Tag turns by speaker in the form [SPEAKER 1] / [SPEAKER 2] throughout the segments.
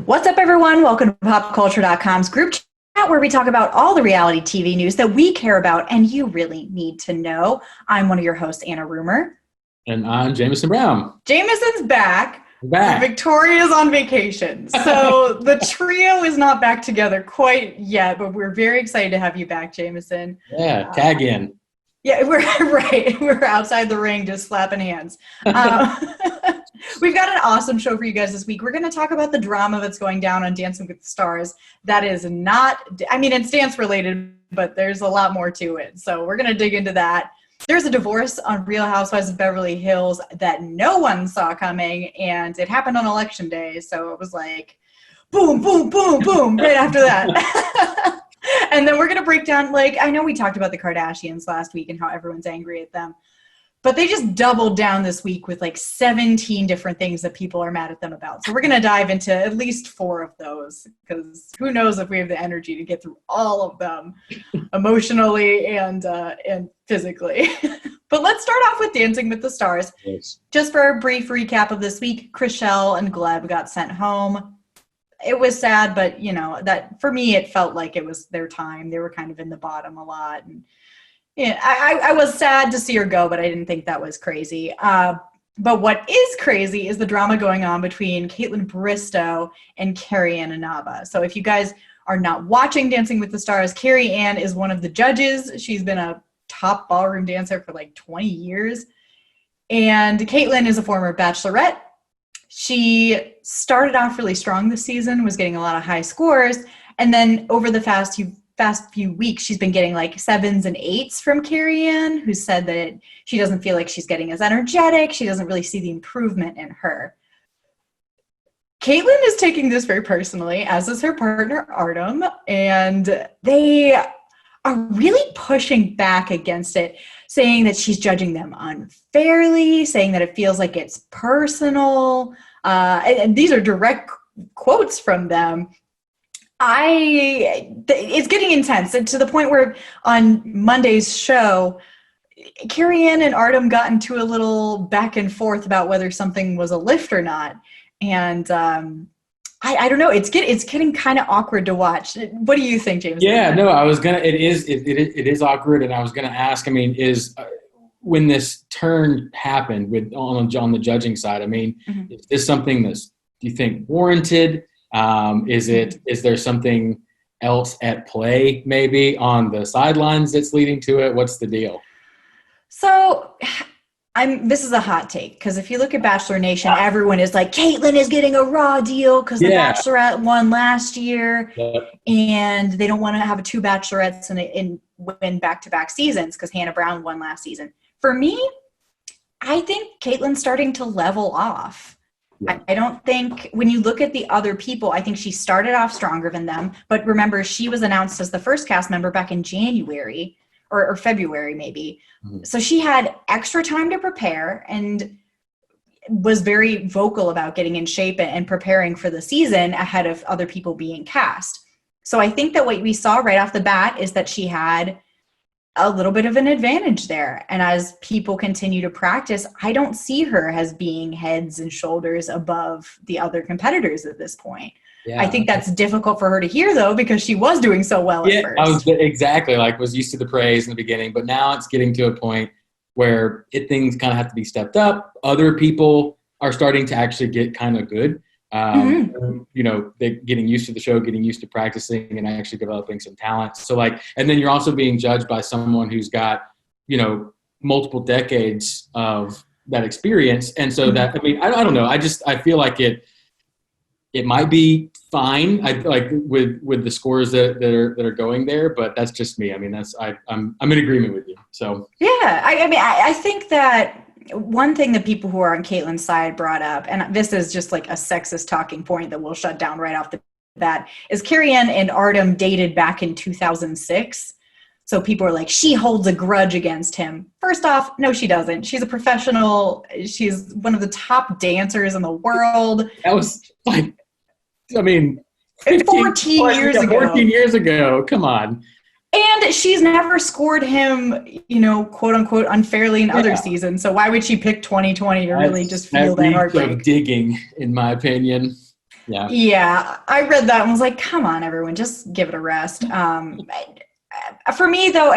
[SPEAKER 1] What's up, everyone? Welcome to popculture.com's group chat, where we talk about all the reality TV news that we care about and you really need to know. I'm one of your hosts, Anna Rumor.
[SPEAKER 2] And I'm Jameson Brown.
[SPEAKER 1] Jameson's back.
[SPEAKER 2] Back.
[SPEAKER 1] Victoria's on vacation. So the trio is not back together quite yet, but we're very excited to have you back, Jameson.
[SPEAKER 2] Yeah, tag in.
[SPEAKER 1] Yeah, we're right. We're outside the ring just slapping hands. We've got an awesome show for you guys this week. We're going to talk about the drama that's going down on Dancing with the Stars. That is not, it's dance related, but there's a lot more to it. So we're going to dig into that. There's a divorce on Real Housewives of Beverly Hills that no one saw coming, and it happened on election day. So it was like, boom, boom, boom, boom, right after that. And then we're going to break down, I know we talked about the Kardashians last week and how everyone's angry at them, but they just doubled down this week with 17 different things that people are mad at them about. So we're going to dive into at least 4 of those, because who knows if we have the energy to get through all of them emotionally and physically. But let's start off with Dancing with the Stars.
[SPEAKER 2] Yes.
[SPEAKER 1] Just for a brief recap of this week, Chrishell and Gleb got sent home. It was sad, but that for me, it felt like it was their time. They were kind of in the bottom a lot. And yeah, I was sad to see her go, but I didn't think that was crazy. But what is crazy is the drama going on between Kaitlyn Bristowe and Carrie Ann Inaba. So if you guys are not watching Dancing with the Stars, Carrie Ann is one of the judges. She's been a top ballroom dancer for 20 years. And Kaitlyn is a former bachelorette. She started off really strong this season, was getting a lot of high scores. And then over the past few weeks, she's been getting 7s and 8s from Carrie Ann, who said that she doesn't feel like she's getting as energetic. She doesn't really see the improvement in her. Kaitlyn is taking this very personally, as is her partner, Artem, and they are really pushing back against it, saying that she's judging them unfairly, saying that it feels like it's personal. And these are direct quotes from them. It's getting intense, and to the point where on Monday's show, Carrie Ann and Artem got into a little back and forth about whether something was a lift or not. And I don't know. It's getting kind of awkward to watch. What do you think, James?
[SPEAKER 2] Yeah, no, it is awkward, and I was gonna ask. When this turn happened on the judging side, is this something do you think warranted? Is there something else at play maybe on the sidelines that's leading to it? What's the deal?
[SPEAKER 1] So this is a hot take, because if you look at Bachelor Nation, everyone is like, Kaitlyn is getting a raw deal because the Bachelorette won last year, and they don't want to have 2 Bachelorettes and win back-to-back seasons because Hannah Brown won last season. For me, I think Kaitlyn's starting to level off. Yeah. I don't think, when you look at the other people, I think she started off stronger than them. But remember, she was announced as the first cast member back in January or February maybe. Mm-hmm. So she had extra time to prepare and was very vocal about getting in shape and preparing for the season ahead of other people being cast. So I think that what we saw right off the bat is that she had a little bit of an advantage there. And as people continue to practice, I don't see her as being heads and shoulders above the other competitors at this point. Yeah. I think that's difficult for her to hear, though, because she was doing so well at first.
[SPEAKER 2] I was used to the praise in the beginning, but now it's getting to a point where things kind of have to be stepped up. Other people are starting to actually get kind of good. They're getting used to the show, getting used to practicing and actually developing some talent. So and then you're also being judged by someone who's got, multiple decades of that experience. And so I don't know. I feel like it might be fine. With the scores that are going there, but that's just me. I'm in agreement with you. So
[SPEAKER 1] yeah, I think that one thing that people who are on Kaitlyn's side brought up, and this is just a sexist talking point that we'll shut down right off the bat, is Carrie Ann and Artem dated back in 2006. So people are like, she holds a grudge against him. First off, no, she doesn't. She's a professional. She's one of the top dancers in the world.
[SPEAKER 2] That was 14
[SPEAKER 1] years ago.
[SPEAKER 2] 14 years ago. Come on.
[SPEAKER 1] And she's never scored him, quote unquote, unfairly in other seasons. So why would she pick 2020 to really just feel that heartbreak?
[SPEAKER 2] Of digging, in my opinion.
[SPEAKER 1] Yeah, I read that and was like, come on, everyone, just give it a rest. For me, though,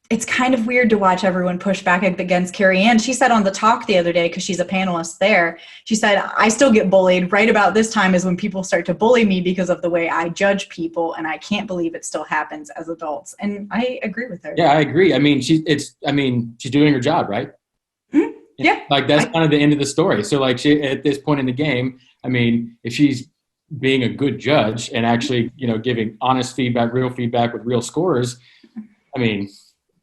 [SPEAKER 1] it's kind of weird to watch everyone push back against Carrie Ann. She said on The Talk the other day, because she's a panelist there, she said, I still get bullied. Right about this time is when people start to bully me because of the way I judge people, and I can't believe it still happens as adults. And I agree with her.
[SPEAKER 2] Yeah, I agree. I mean, she's doing her job, right?
[SPEAKER 1] Mm-hmm. Yeah.
[SPEAKER 2] Like, that's kind of the end of the story. So, like, she, at this point in the game, I mean, if she's being a good judge and actually, giving honest feedback, real feedback with real scores, I mean,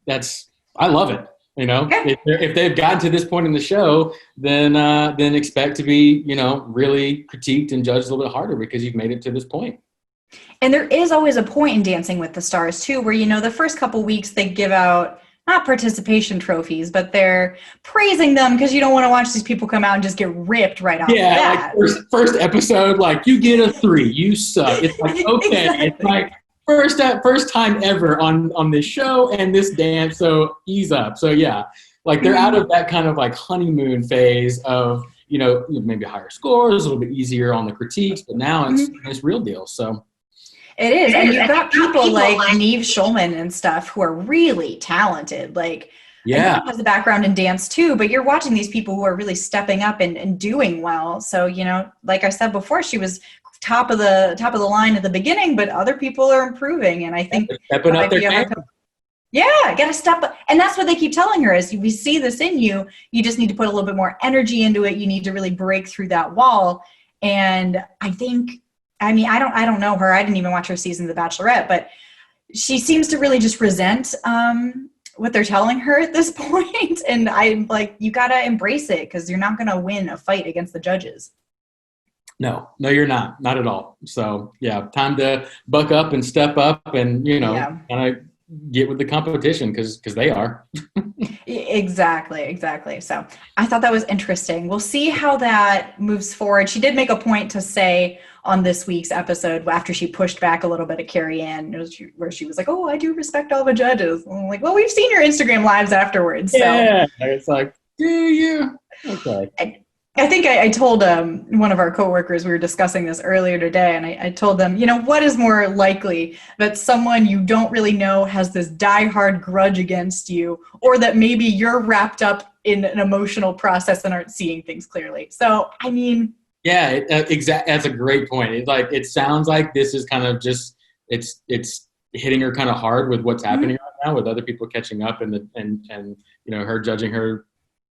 [SPEAKER 2] I love it.
[SPEAKER 1] Yeah.
[SPEAKER 2] If they've gotten to this point in the show, then expect to be, really critiqued and judged a little bit harder because you've made it to this point.
[SPEAKER 1] And there is always a point in Dancing with the Stars too, where, the first couple weeks they give out not participation trophies, but they're praising them because you don't want to watch these people come out and just get ripped right off the bat.
[SPEAKER 2] Like first episode, like, you get a 3, you suck. It's like, okay, exactly. It's like first time ever on this show and this dance, so ease up. So yeah, like, they're out of that kind of like honeymoon phase of, maybe higher scores, a little bit easier on the critiques, but now it's real deal. So.
[SPEAKER 1] It is. And you've got people like Neve Schulman and stuff who are really talented. Like,
[SPEAKER 2] yeah,
[SPEAKER 1] has a background in dance too, but you're watching these people who are really stepping up and doing well. So, like I said before, she was top of the line at the beginning, but other people are improving. And I think
[SPEAKER 2] stepping up their game.
[SPEAKER 1] Yeah, got to step up. And that's what they keep telling her is, we see this in you. You just need to put a little bit more energy into it. You need to really break through that wall. And I don't know her. I didn't even watch her season of The Bachelorette, but she seems to really just resent what they're telling her at this point. And I'm like, you got to embrace it, because you're not going to win a fight against the judges. No,
[SPEAKER 2] you're not at all. So yeah, time to buck up and step up and, kind of get with the competition because they are.
[SPEAKER 1] Exactly. So I thought that was interesting. We'll see how that moves forward. She did make a point to say on this week's episode, after she pushed back a little bit at Carrie Ann, where she was like, oh, I do respect all the judges. And I'm like, well, we've seen your Instagram lives afterwards. So.
[SPEAKER 2] Yeah, it's like, do you? Okay.
[SPEAKER 1] I think I told one of our coworkers, we were discussing this earlier today, and I told them, what is more likely, that someone you don't really know has this diehard grudge against you, or that maybe you're wrapped up in an emotional process and aren't seeing things clearly. So, I mean.
[SPEAKER 2] Yeah, exactly. That's a great point. It sounds like this is kind of just, it's hitting her kind of hard with what's happening right now, with other people catching up and her judging her,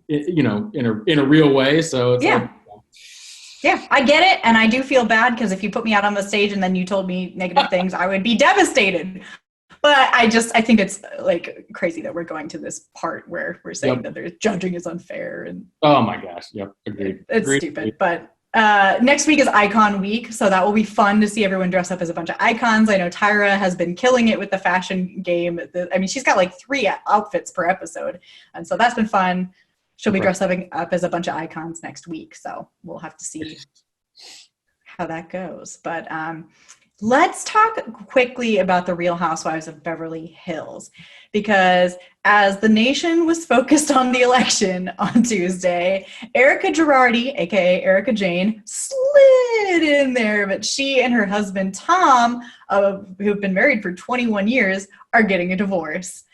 [SPEAKER 2] in a real way. So it's
[SPEAKER 1] yeah, I get it. And I do feel bad, because if you put me out on the stage and then you told me negative things, I would be devastated. But I think it's like crazy that we're going to this part where we're saying that there's judging is unfair. And
[SPEAKER 2] oh my gosh. Yep. Agreed.
[SPEAKER 1] It's stupid. But next week is Icon Week. So that will be fun to see everyone dress up as a bunch of icons. I know Tyra has been killing it with the fashion game. She's got like 3 outfits per episode. And so that's been fun. She'll be dressed up as a bunch of icons next week. So we'll have to see how that goes. But let's talk quickly about the Real Housewives of Beverly Hills. Because as the nation was focused on the election on Tuesday, Erika Girardi, a.k.a. Erika Jane, slid in there. But she and her husband, Tom, who've been married for 21 years, are getting a divorce.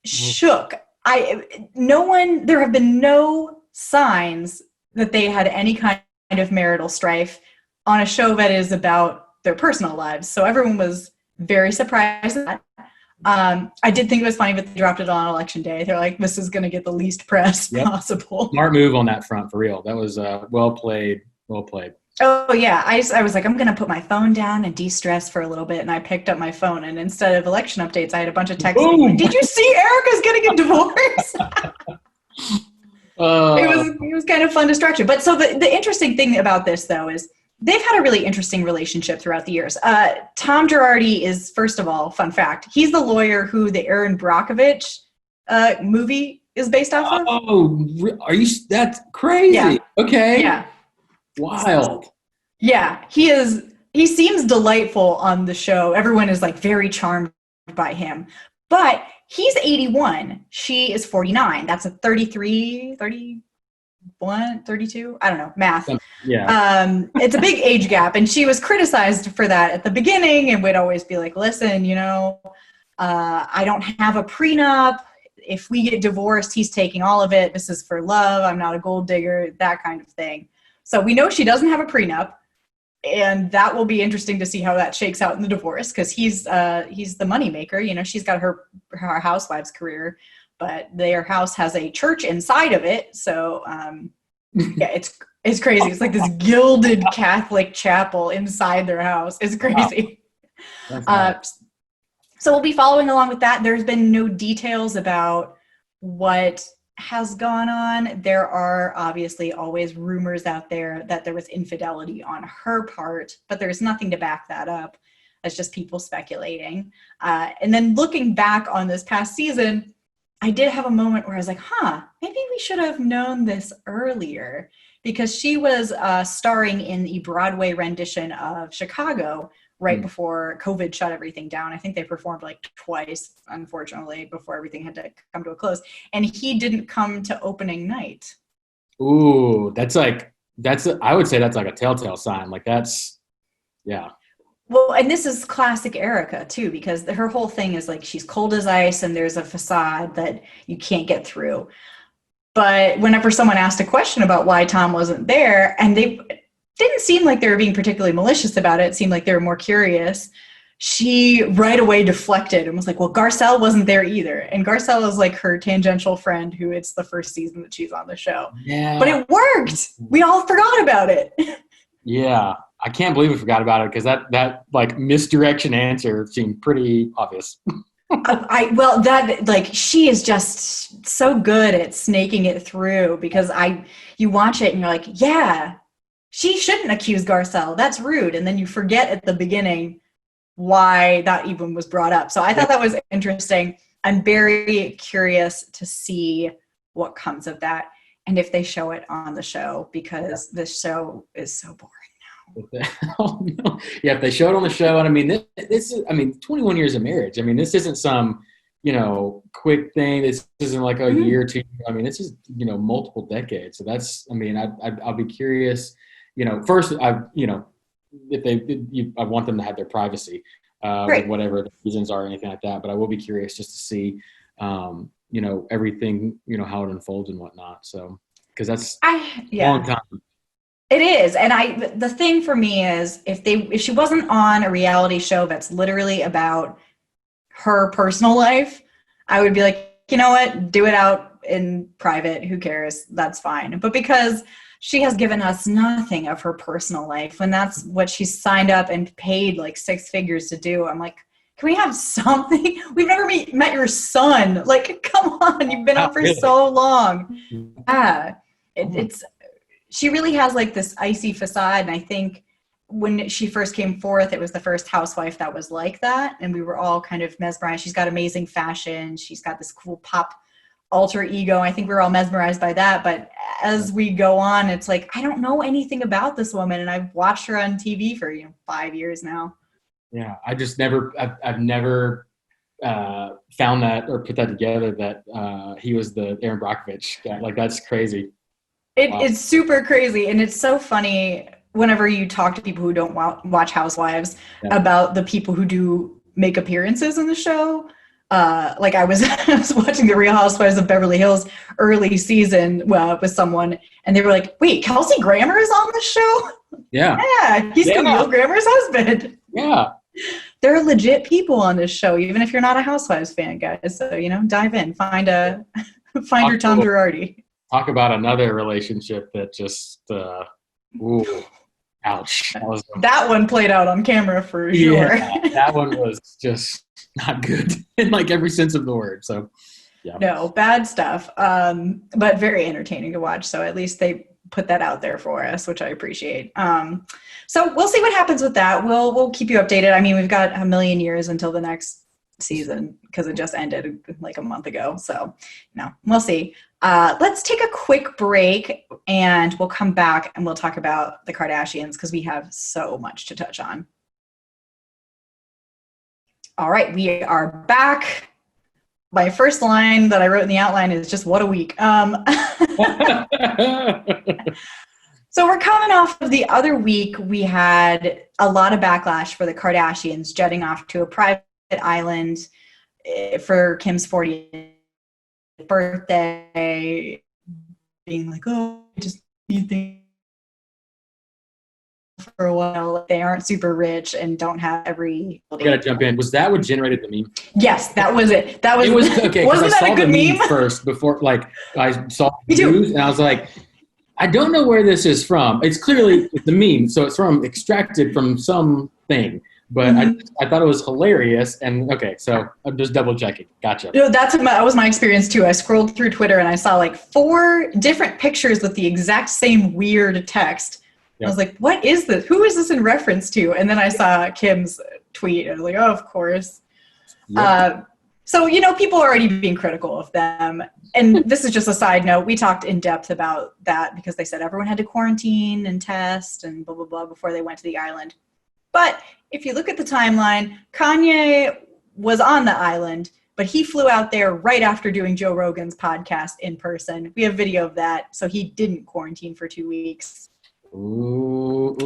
[SPEAKER 1] Shook. There have been no signs that they had any kind of marital strife on a show that is about their personal lives. So everyone was very surprised at that. I did think it was funny, but they dropped it on election day. They're like, this is going to get the least press possible.
[SPEAKER 2] Smart move on that front, for real. That was well played.
[SPEAKER 1] Oh, yeah. I was like, I'm going to put my phone down and de-stress for a little bit. And I picked up my phone. And instead of election updates, I had a bunch of texts. Like, did you see Erika's getting a divorce? It was kind of fun distraction. But so the interesting thing about this, though, is they've had a really interesting relationship throughout the years. Tom Girardi is, first of all, fun fact, he's the lawyer who the Erin Brockovich movie is based off of.
[SPEAKER 2] Oh, that's crazy.
[SPEAKER 1] Yeah.
[SPEAKER 2] Okay.
[SPEAKER 1] Yeah.
[SPEAKER 2] Wild.
[SPEAKER 1] Yeah, he seems delightful on the show. Everyone is like very charmed by him. But he's 81. She is 49. That's a 30 32? I don't know, math.
[SPEAKER 2] Yeah.
[SPEAKER 1] It's a big age gap, and she was criticized for that at the beginning and would always be like, listen, I don't have a prenup. If we get divorced, he's taking all of it. This is for love. I'm not a gold digger, that kind of thing. So we know she doesn't have a prenup, and that will be interesting to see how that shakes out in the divorce, because he's the moneymaker. She's got her Housewives career, but their house has a church inside of it. So yeah, it's crazy. It's like this gilded Catholic chapel inside their house. It's crazy. Wow. Nice. So we'll be following along with that. There's been no details about what has gone on. There are obviously always rumors out there that there was infidelity on her part, but there's nothing to back that up. It's just people speculating. And then looking back on this past season, I did have a moment where I was like, maybe we should have known this earlier, because she was starring in the Broadway rendition of Chicago right before COVID shut everything down. I think they performed like twice, unfortunately, before everything had to come to a close. And he didn't come to opening night.
[SPEAKER 2] Ooh, I would say that's like a telltale sign. Like yeah.
[SPEAKER 1] Well, and this is classic Erika too, because her whole thing is like she's cold as ice and there's a facade that you can't get through. But whenever someone asked a question about why Tom wasn't there, and they didn't seem like they were being particularly malicious about it seemed like they were more curious, she right away deflected and was like, well, Garcelle wasn't there either. And Garcelle is like her tangential friend who it's the first season that she's on the show.
[SPEAKER 2] Yeah.
[SPEAKER 1] But it worked. We all forgot about it.
[SPEAKER 2] Yeah. I can't believe we forgot about it, because that like misdirection answer seemed pretty obvious.
[SPEAKER 1] She is just so good at snaking it through, because you watch it and you're like, yeah, she shouldn't accuse Garcelle. That's rude. And then you forget at the beginning why that even was brought up. So I thought that was interesting. I'm very curious to see what comes of that and if they show it on the show, because this show is so boring now.
[SPEAKER 2] Oh, no. Yeah, if they show it on the show, and I mean, this is 21 years of marriage. I mean, this isn't some, quick thing. This isn't like a year or two. I mean, this is, multiple decades. So that's, I'll be curious. First, I want them to have their privacy,
[SPEAKER 1] right,
[SPEAKER 2] with whatever the reasons are or anything like that. But I will be curious just to see, everything, how it unfolds and whatnot. So, because that's a long time.
[SPEAKER 1] It is. And the thing for me is if she wasn't on a reality show that's literally about her personal life, I would be like, you know what, do it out in private. Who cares? That's fine. But because she has given us nothing of her personal life, when that's what she's signed up and paid like 6 figures to do, I'm like, can we have something? We've never met your son. Like, come on, you've been up for so long. Yeah, she really has like this icy facade. And I think when she first came forth, it was the first housewife that was like that. And we were all kind of mesmerized. She's got amazing fashion. She's got this cool pop alter ego. I think we were all mesmerized by that. But as we go on, it's like, I don't know anything about this woman. And I've watched her on TV for, 5 years now.
[SPEAKER 2] Yeah. I've never found that or put that together that he was the Aaron Brockovich guy. Like, that's crazy.
[SPEAKER 1] It's super crazy. And it's so funny whenever you talk to people who don't watch Housewives about the people who do make appearances in the show. Like I was watching the Real Housewives of Beverly Hills early season with someone, and they were like, wait, Kelsey Grammer is on the show?
[SPEAKER 2] Yeah.
[SPEAKER 1] Yeah, he's Camille Grammer's husband.
[SPEAKER 2] Yeah.
[SPEAKER 1] There are legit people on this show, even if you're not a Housewives fan, guys. So, dive in, find your Tom Girardi.
[SPEAKER 2] Talk about another relationship that just, ouch.
[SPEAKER 1] That one played out on camera for sure.
[SPEAKER 2] Yeah, that one was just not good in like every sense of the word. So, yeah.
[SPEAKER 1] No, bad stuff, but very entertaining to watch. So at least they put that out there for us, which I appreciate. So we'll see what happens with that. We'll keep you updated. I mean, we've got a million years until the next season because it just ended like a month ago. So, we'll see. Let's take a quick break and we'll come back and we'll talk about the Kardashians because we have so much to touch on. All right, we are back. my first line that I wrote in the outline is just what a week. So we're coming off of the other week. We had a lot of backlash for the Kardashians jetting off to a private island for Kim's 40th birthday, being like, oh, I just need things for a while. They aren't super rich and don't have every.
[SPEAKER 2] I gotta jump in. Was that what generated the meme?
[SPEAKER 1] Yes, that was it. That was.
[SPEAKER 2] It was okay.
[SPEAKER 1] Wasn't
[SPEAKER 2] I
[SPEAKER 1] that
[SPEAKER 2] saw
[SPEAKER 1] a good
[SPEAKER 2] the
[SPEAKER 1] meme?
[SPEAKER 2] first before, like I saw the news, and I was like, I don't know where this is from. It's clearly the meme, so it's from extracted from something. But I thought it was hilarious, and okay, so I'm just double checking. Gotcha.
[SPEAKER 1] No, that was my experience too. I scrolled through Twitter and I saw like 4 different pictures with the exact same weird text. Yep. I was like, what is this? Who is this in reference to? And then I saw Kim's tweet. I was like, oh, of course. Yep. So, people are already being critical of them. And this is just a side note. We talked in depth about that because they said everyone had to quarantine and test and blah, blah, blah before they went to the island. But if you look at the timeline, Kanye was on the island, but he flew out there right after doing Joe Rogan's podcast in person. We have video of that. So he didn't quarantine for 2 weeks.
[SPEAKER 2] Ooh.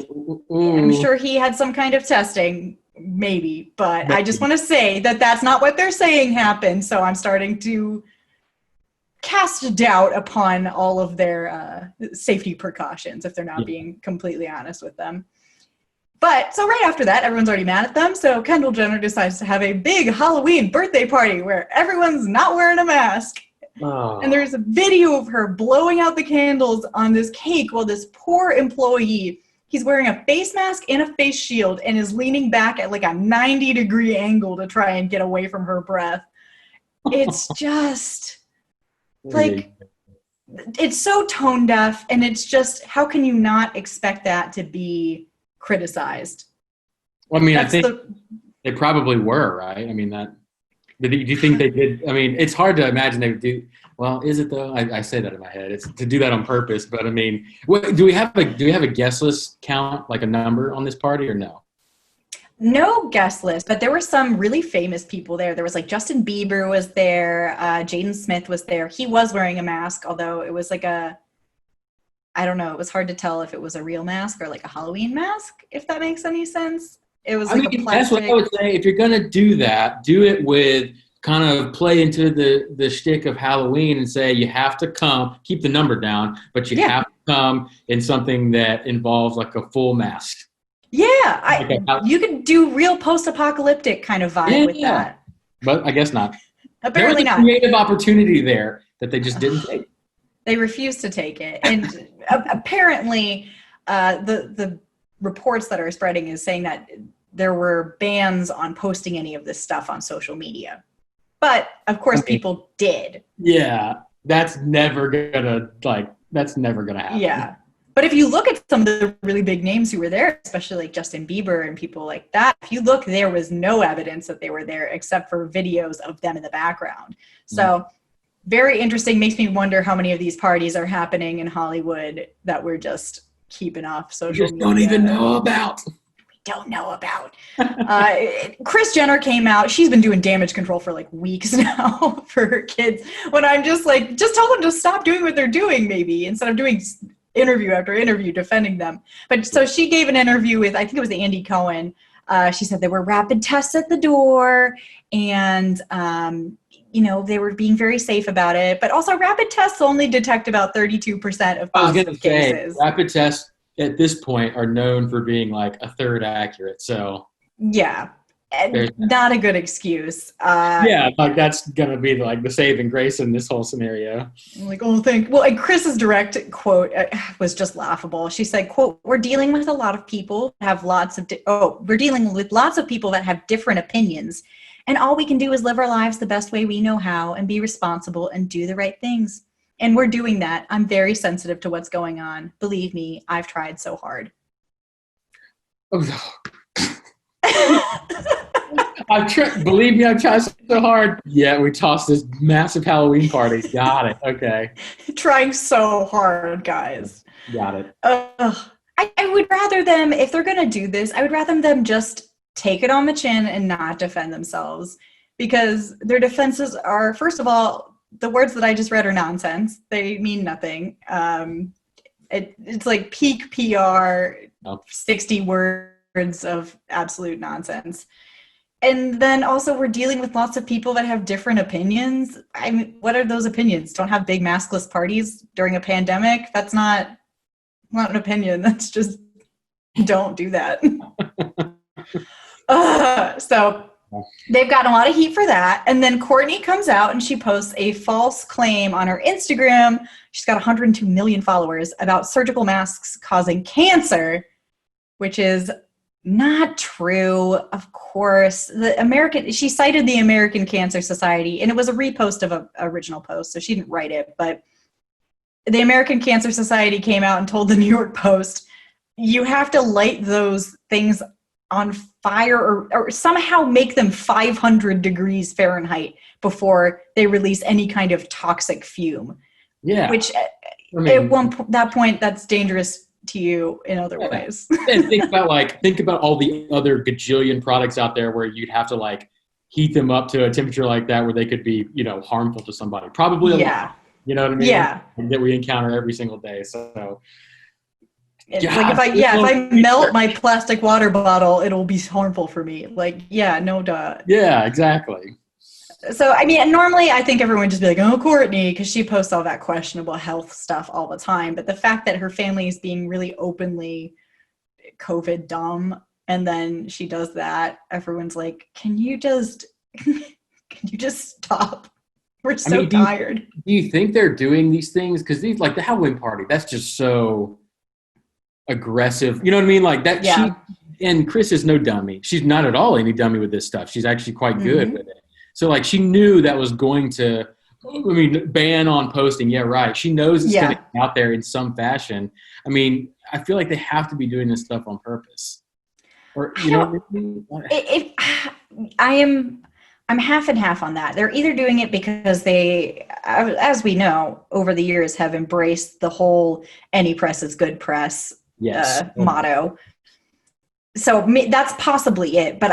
[SPEAKER 1] I'm sure he had some kind of testing, maybe, but I just want to say that that's not what they're saying happened. So I'm starting to cast doubt upon all of their safety precautions if they're not being completely honest with them. But so right after that, everyone's already mad at them. So Kendall Jenner decides to have a big Halloween birthday party where everyone's not wearing a mask. Oh. And there's a video of her blowing out the candles on this cake while this poor employee, he's wearing a face mask and a face shield and is leaning back at like a 90-degree angle to try and get away from her breath. It's just like, it's so tone deaf, and it's just, how can you not expect that to be criticized?
[SPEAKER 2] Well, I mean, I think they probably were, right? I mean, do you think they did? I mean, it's hard to imagine they would do. Well, is it though? I say that in my head. It's to do that on purpose. But I mean, do we have a guest list count, like a number on this party, or no?
[SPEAKER 1] No guest list, but there were some really famous people there. There was like Justin Bieber was there. Jaden Smith was there. He was wearing a mask, although it was like I don't know. It was hard to tell if it was a real mask or like a Halloween mask, if that makes any sense. It was like a plastic.
[SPEAKER 2] That's what I would say. If you're going to do that, do it with kind of play into the shtick of Halloween and say you have to come, keep the number down, but you have to come in something that involves like a full mask.
[SPEAKER 1] Yeah, you could do real post-apocalyptic kind of vibe with that.
[SPEAKER 2] But I guess not.
[SPEAKER 1] Apparently
[SPEAKER 2] not.
[SPEAKER 1] There was
[SPEAKER 2] a creative opportunity there that they just didn't take.
[SPEAKER 1] They refused to take it. And apparently the reports that are spreading is saying that there were bans on posting any of this stuff on social media. But, of course, people did.
[SPEAKER 2] Yeah, that's never gonna happen.
[SPEAKER 1] Yeah. But if you look at some of the really big names who were there, especially like Justin Bieber and people like that, if you look, there was no evidence that they were there except for videos of them in the background. So very interesting. Makes me wonder how many of these parties are happening in Hollywood that we're just keeping off social media.
[SPEAKER 2] Don't even know about.
[SPEAKER 1] Don't know about. Kris Jenner came out. She's been doing damage control for like weeks now for her kids. When I'm just like, just tell them to stop doing what they're doing, maybe, instead of doing interview after interview defending them. But so she gave an interview with, I think it was Andy Cohen. She said there were rapid tests at the door, and they were being very safe about it. But also, rapid tests only detect about 32% of positive cases.
[SPEAKER 2] Rapid tests at this point are known for being like a third accurate. So
[SPEAKER 1] yeah, not a good excuse.
[SPEAKER 2] Like that's gonna be like the saving grace in this whole scenario.
[SPEAKER 1] Like, and Chris's direct quote was just laughable. She said, "quote We're dealing with a lot of people that have we're dealing with lots of people that have different opinions, and all we can do is live our lives the best way we know how and be responsible and do the right things." And we're doing that. I'm very sensitive to what's going on. Believe me, I've tried so hard.
[SPEAKER 2] Believe me, I've tried so hard. Yeah, we tossed this massive Halloween party. Got it. Okay.
[SPEAKER 1] Trying so hard, guys.
[SPEAKER 2] Got it.
[SPEAKER 1] I would rather them, if they're going to do this, I would rather them just take it on the chin and not defend themselves. because their defenses are, first of all, the words that I just read are nonsense. They mean nothing. It's like peak PR, 60 words of absolute nonsense. And then also we're dealing with lots of people that have different opinions. I mean, what are those opinions? Don't have big maskless parties during a pandemic? That's not an opinion. That's just, don't do that. So they've gotten a lot of heat for that. And then Kourtney comes out and she posts a false claim on her Instagram. She's got 102 million followers about surgical masks causing cancer, which is not true. Of course, she cited the American Cancer Society, and it was a repost of an original post, so she didn't write it, but the American Cancer Society came out and told the New York Post, you have to light those things on fire or somehow make them 500 degrees Fahrenheit before they release any kind of toxic fume. Yeah. Which at that point, that's dangerous to you in other ways.
[SPEAKER 2] And think about all the other gajillion products out there where you'd have to like heat them up to a temperature like that where they could be, harmful to somebody. Probably a lot, you know what I mean?
[SPEAKER 1] Yeah.
[SPEAKER 2] That we encounter every single day. So
[SPEAKER 1] it's like if I melt my plastic water bottle, it'll be harmful for me. Like, no duh.
[SPEAKER 2] Yeah, exactly.
[SPEAKER 1] So, I mean, normally I think everyone would just be like, oh, Kourtney, because she posts all that questionable health stuff all the time. But the fact that her family is being really openly COVID dumb, and then she does that, everyone's like, can you just stop? We're so tired.
[SPEAKER 2] Do you think they're doing these things? Because these, like the Halloween party, that's just so aggressive. You know what I mean? Like that. Yeah. And Chris is no dummy. She's not at all any dummy with this stuff. She's actually quite good with it. So, like, she knew that was going to, ban on posting. Yeah, right. She knows it's going to be out there in some fashion. I mean, I feel like they have to be doing this stuff on purpose. Or, know what I
[SPEAKER 1] mean? I'm half and half on that. They're either doing it because they, as we know, over the years have embraced the whole any press is good press motto. So that's possibly it. But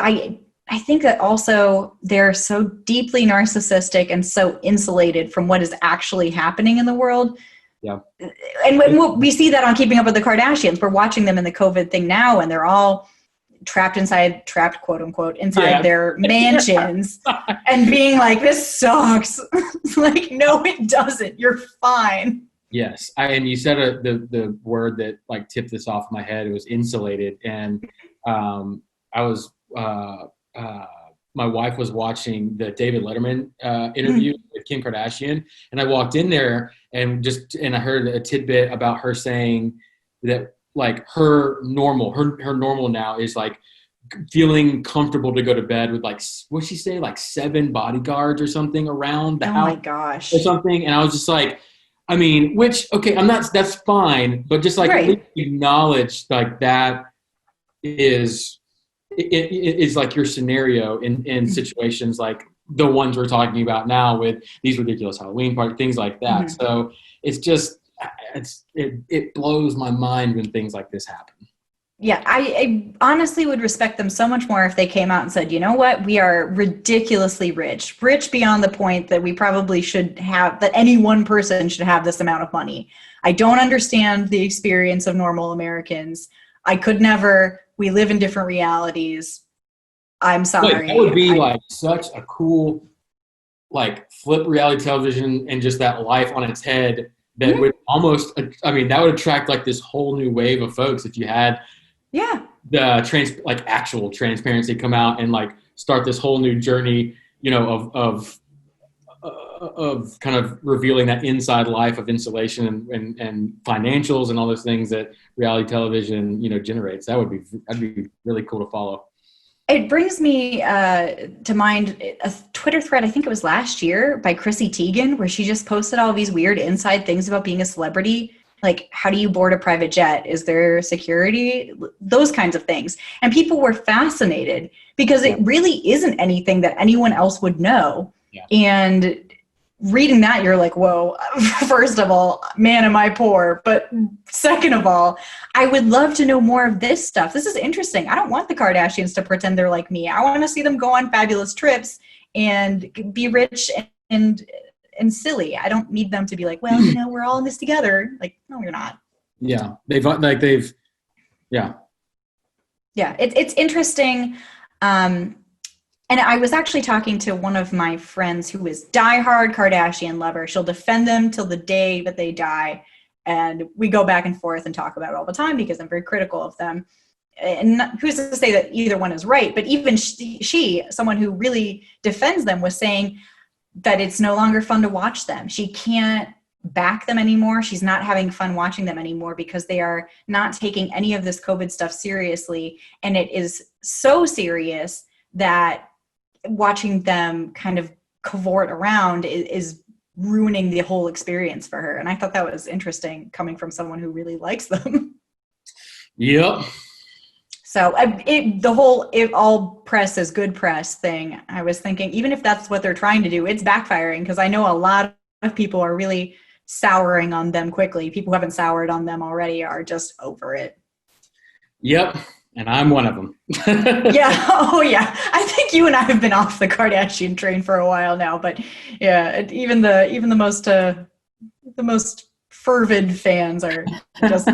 [SPEAKER 1] I think that also they're so deeply narcissistic and so insulated from what is actually happening in the world.
[SPEAKER 2] Yeah.
[SPEAKER 1] And we see that on Keeping Up with the Kardashians. We're watching them in the COVID thing now, and they're all trapped quote unquote, inside their mansions and being like, this sucks. Like, no, it doesn't. You're fine.
[SPEAKER 2] Yes. And you said the word that like tipped this off my head. It was insulated. And I was, my wife was watching the David Letterman interview with Kim Kardashian, and I walked in there and I heard a tidbit about her saying that like her normal now is like feeling comfortable to go to bed with like, what'd she say, like 7 bodyguards or something around the house.
[SPEAKER 1] Oh my gosh.
[SPEAKER 2] Or something. And I was just like, I mean, that's fine, but just like at least acknowledge like that is like your scenario in situations like the ones we're talking about now with these ridiculous Halloween parties, things like that. Mm-hmm. So it's just, it blows my mind when things like this happen.
[SPEAKER 1] Yeah, I honestly would respect them so much more if they came out and said, you know what, we are ridiculously rich beyond the point that we probably should have, that any one person should have this amount of money. I don't understand the experience of normal Americans. I could never. We live in different realities. I'm sorry.
[SPEAKER 2] That would be like such a cool, like flip reality television and just that life on its head that would almost, I mean, that would attract like this whole new wave of folks if you had the actual transparency come out and like start this whole new journey, you know, of kind of revealing that inside life of insulation and financials and all those things that reality television, you know, generates. That'd be really cool to follow.
[SPEAKER 1] It brings me to mind a Twitter thread, I think it was last year, by Chrissy Teigen, where she just posted all these weird inside things about being a celebrity. Like, how do you board a private jet? Is there security? Those kinds of things. And people were fascinated because it really isn't anything that anyone else would know. Yeah. And reading that, you're like, whoa, first of all, man, am I poor. But second of all, I would love to know more of this stuff. This is interesting. I don't want the Kardashians to pretend they're like me. I want to see them go on fabulous trips and be rich and silly. I don't need them to be like, well, we're all in this together. Like, no, you're not.
[SPEAKER 2] Yeah.
[SPEAKER 1] Yeah. It's interesting. And I was actually talking to one of my friends who is diehard Kardashian lover. She'll defend them till the day that they die. And we go back and forth and talk about it all the time because I'm very critical of them. And who's to say that either one is right? But even she, someone who really defends them, was saying that it's no longer fun to watch them. She can't back them anymore. She's not having fun watching them anymore because they are not taking any of this COVID stuff seriously. And it is so serious that watching them kind of cavort around is ruining the whole experience for her. And I thought that was interesting coming from someone who really likes them.
[SPEAKER 2] Yep.
[SPEAKER 1] So the whole all press is good press thing, I was thinking, even if that's what they're trying to do, it's backfiring, because I know a lot of people are really souring on them quickly. People who haven't soured on them already are just over it.
[SPEAKER 2] Yep. And I'm one of them.
[SPEAKER 1] Yeah. Oh, yeah. I think you and I have been off the Kardashian train for a while now, but yeah, even the most fervid fans are just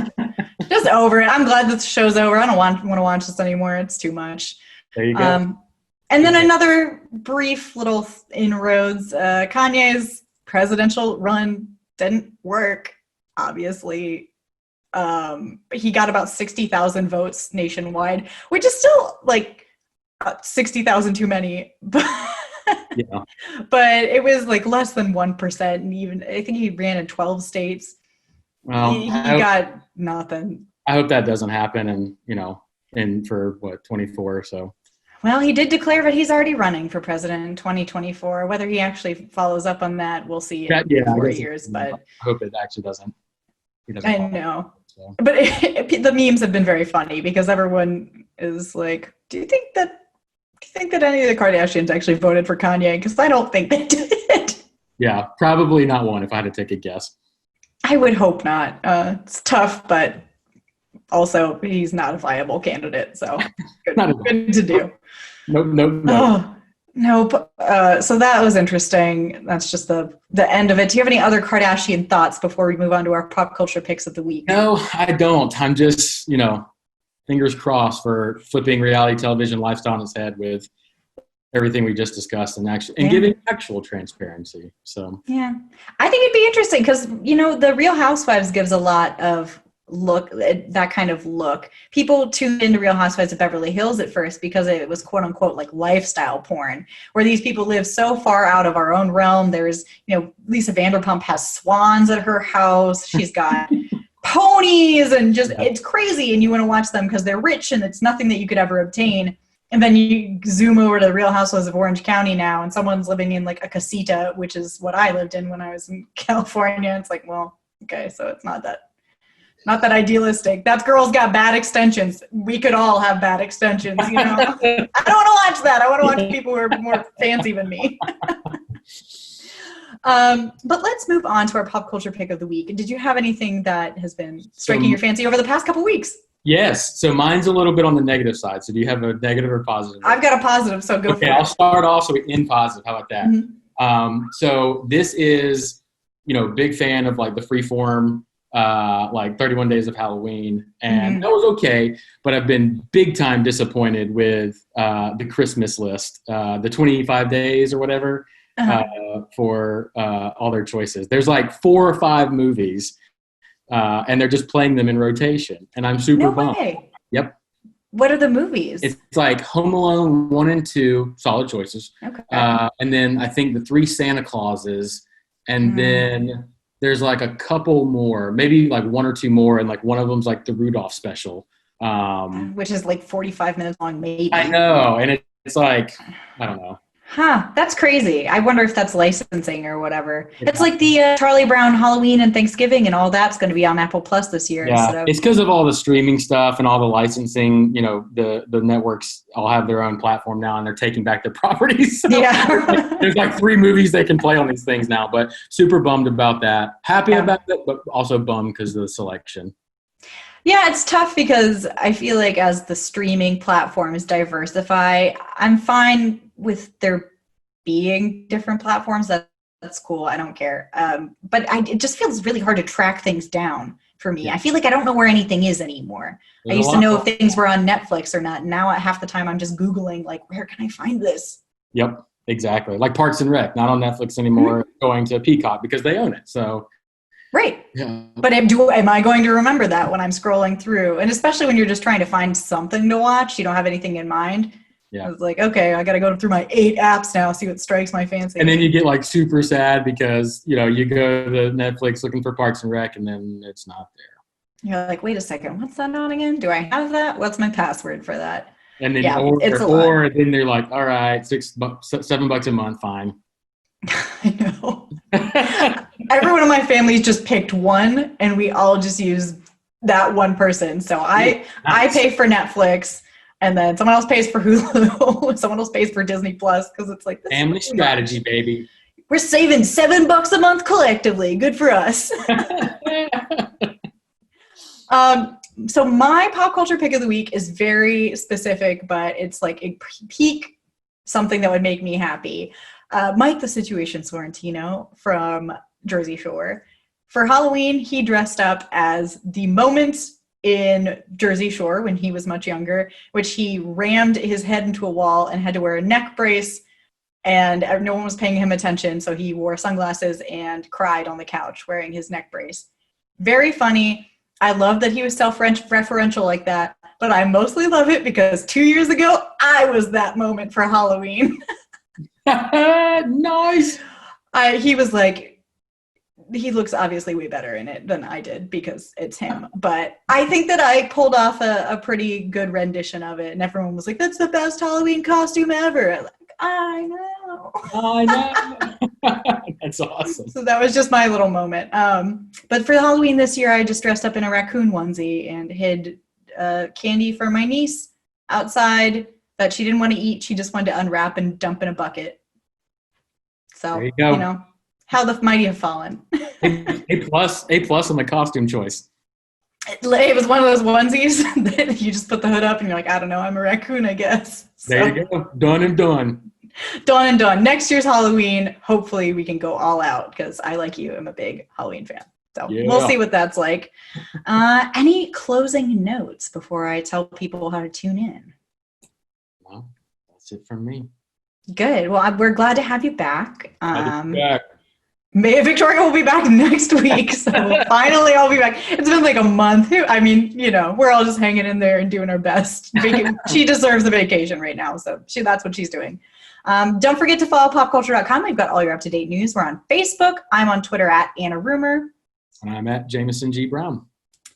[SPEAKER 1] over it. I'm glad this show's over. I don't want to watch this anymore. It's too much.
[SPEAKER 2] There you go.
[SPEAKER 1] And then another brief little inroads. Kanye's presidential run didn't work, obviously. He got about 60,000 votes nationwide, which is still like 60,000 too many.
[SPEAKER 2] Yeah.
[SPEAKER 1] But it was like less than 1%. And even I think he ran in 12 states.
[SPEAKER 2] Well,
[SPEAKER 1] he got nothing.
[SPEAKER 2] I hope that doesn't happen. And for 24. So.
[SPEAKER 1] Well, he did declare that he's already running for president in 2024. Whether he actually follows up on that, we'll see in 4 years. But
[SPEAKER 2] I hope it actually doesn't.
[SPEAKER 1] I know. So. But the memes have been very funny because everyone is like, do you think that any of the Kardashians actually voted for Kanye? Because I don't think they did.
[SPEAKER 2] Yeah, probably not one if I had to take a guess.
[SPEAKER 1] I would hope not. It's tough, but also he's not a viable candidate. So good to do.
[SPEAKER 2] Nope.
[SPEAKER 1] Oh, nope. So that was interesting. That's just the end of it. Do you have any other Kardashian thoughts before we move on to our pop culture picks of the week?
[SPEAKER 2] No, I don't. I'm just, fingers crossed for flipping reality television lifestyle on its head with everything we just discussed and giving actual transparency. So
[SPEAKER 1] yeah, I think it'd be interesting because, the Real Housewives gives a lot of that kind of look. People tuned into Real Housewives of Beverly Hills at first because it was quote unquote like lifestyle porn, where these people live so far out of our own realm. There's, Lisa Vanderpump has swans at her house. She's got ponies and it's crazy. And you want to watch them because they're rich and it's nothing that you could ever obtain. And then you zoom over to the Real Housewives of Orange County now, and someone's living in like a casita, which is what I lived in when I was in California. It's like, well, okay, so it's not that idealistic. That girl's got bad extensions. We could all have bad extensions, I don't want to watch that. I want to watch people who are more fancy than me. But let's move on to our pop culture pick of the week. Did you have anything that has been striking your fancy over the past couple weeks?
[SPEAKER 2] Yes. So mine's a little bit on the negative side. So do you have a negative or positive?
[SPEAKER 1] I've got a positive, so go for it.
[SPEAKER 2] Okay, I'll start off so we end positive. How about that?
[SPEAKER 1] Mm-hmm.
[SPEAKER 2] So this is, big fan of like the freeform, like 31 Days of Halloween. And that was okay. But I've been big time disappointed with the Christmas list, the 25 days or whatever, for all their choices. There's like 4 or 5 movies. And they're just playing them in rotation. And I'm super bummed.
[SPEAKER 1] Way.
[SPEAKER 2] Yep.
[SPEAKER 1] What are the movies?
[SPEAKER 2] It's like Home Alone 1 and 2, solid choices.
[SPEAKER 1] Okay.
[SPEAKER 2] And then I think the 3 Santa Clauses. And then there's like a couple more, maybe like 1 or 2 more. And like one of them's like the Rudolph special.
[SPEAKER 1] Which is like 45 minutes long, maybe.
[SPEAKER 2] I know. And it's like, I don't know.
[SPEAKER 1] Huh, that's crazy. I wonder if that's licensing or whatever. It's like the Charlie Brown Halloween and Thanksgiving and all that's going to be on Apple Plus this year.
[SPEAKER 2] Yeah, it's because of all the streaming stuff and all the licensing. The networks all have their own platform now and they're taking back their properties. So
[SPEAKER 1] yeah.
[SPEAKER 2] There's like 3 movies they can play on these things now, but super bummed about that. Happy about it, but also bummed because of the selection.
[SPEAKER 1] Yeah, it's tough because I feel like as the streaming platforms diversify, I'm fine with there being different platforms, that's cool. I don't care. But it just feels really hard to track things down for me. I feel like I don't know where anything is anymore. I used to know if things were on Netflix or not. Now at half the time I'm just Googling, like, where can I find this?
[SPEAKER 2] Yep, exactly. Like Parks and Rec, not on Netflix anymore, going to Peacock because they own it. So.
[SPEAKER 1] Right.
[SPEAKER 2] Yeah.
[SPEAKER 1] But am I going to remember that when I'm scrolling through? And especially when you're just trying to find something to watch, you don't have anything in mind. Yeah. I was like, okay, I got to go through my 8 apps now, see what strikes my fancy.
[SPEAKER 2] And then you get like super sad because, you go to Netflix looking for Parks and Rec and then it's not there.
[SPEAKER 1] You're like, wait a second, what's that on again? Do I have that? What's my password for that?
[SPEAKER 2] And then, or then they're like, all right, $7 a month, fine.
[SPEAKER 1] I know. Everyone in my family's just picked one, and we all just use that one person. So I pay for Netflix, and then someone else pays for Hulu, someone else pays for Disney Plus, because it's like this
[SPEAKER 2] family strategy, baby.
[SPEAKER 1] We're saving $7 a month collectively. Good for us. So my pop culture pick of the week is very specific, but it's like a peak something that would make me happy. Mike the Situation Sorrentino from Jersey Shore. For Halloween, he dressed up as the moment in Jersey Shore when he was much younger, which he rammed his head into a wall and had to wear a neck brace, and no one was paying him attention, so he wore sunglasses and cried on the couch wearing his neck brace. Very funny. I love that he was self-referential like that, but I mostly love it because 2 years ago, I was that moment for Halloween.
[SPEAKER 2] Nice.
[SPEAKER 1] He was like, he looks obviously way better in it than I did because it's him. But I think that I pulled off a pretty good rendition of it. And everyone was like, that's the best Halloween costume ever. I'm like, I know.
[SPEAKER 2] That's awesome.
[SPEAKER 1] So that was just my little moment. But for Halloween this year, I just dressed up in a raccoon onesie and hid candy for my niece outside that she didn't want to eat. She just wanted to unwrap and dump in a bucket. So,
[SPEAKER 2] there you go.
[SPEAKER 1] How the mighty have fallen.
[SPEAKER 2] A plus on the costume choice.
[SPEAKER 1] It was one of those onesies that you just put the hood up and you're like, I don't know, I'm a raccoon, I guess. So,
[SPEAKER 2] there you go. Done and done.
[SPEAKER 1] Done and done. Next year's Halloween, hopefully we can go all out because I, like you, am a big Halloween fan. So We'll see what that's like. Any closing notes before I tell people how to tune in?
[SPEAKER 2] Well, that's it from me.
[SPEAKER 1] Good. Well, we're glad to have you back.
[SPEAKER 2] Back.
[SPEAKER 1] Victoria will be back next week, so finally I'll be back. It's been like a month. I mean, we're all just hanging in there and doing our best. She deserves a vacation right now, so that's what she's doing. Don't forget to follow popculture.com. We've got all your up-to-date news. We're on Facebook. I'm on Twitter at Anna Rumor.
[SPEAKER 2] And I'm at Jameson G. Brown.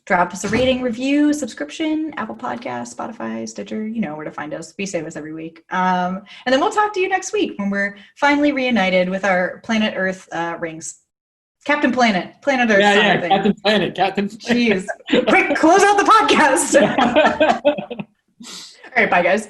[SPEAKER 1] Drop us a rating, review, subscription, Apple Podcasts, Spotify, Stitcher. You know where to find us. We say this every week. And then we'll talk to you next week when we're finally reunited with our Planet Earth rings. Captain Planet. Planet Earth.
[SPEAKER 2] Yeah, Captain Planet.
[SPEAKER 1] Jeez. Quick, close out the podcast. All right, bye, guys.